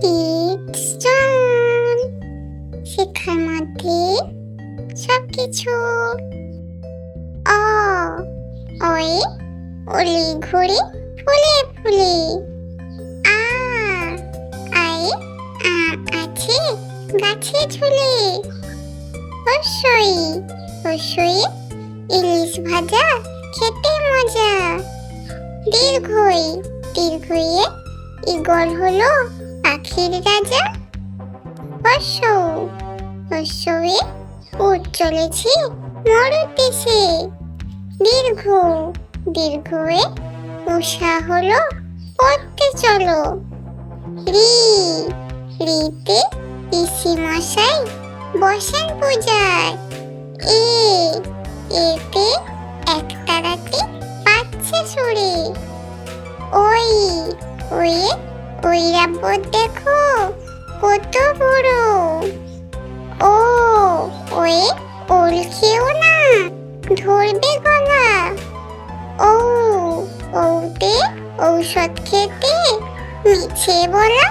It's জন শিক্ষার মধ্যে সবকিছু। অ ওই অলি ঘুরে ফুলে ফুলে। আ আই আম আছে গাছে ঝুলে। হর্ষই হর্ষই ইলিশ ভাজা খেতে মজা। দীর্ঘই দীর্ঘয়ে ঈগল হলো পাখির রাজা। হর্ষ হর্ষয়ে উট চলেছে মরুর দেশে। দীর্ঘ দীর্ঘয়ে উষা হলো পড়তে চলো। রি রিতে পিসি মশাই বসেন পূজায়। এ এতে একটা রাতে বাচ্চা সরে। ওই ওয়ে ঐরাবত দেখো কত বড়। ও ওয়ে ওল খেও না ধরবে গলা। ও ওতে ঔষধ খেতে মিছে বলা।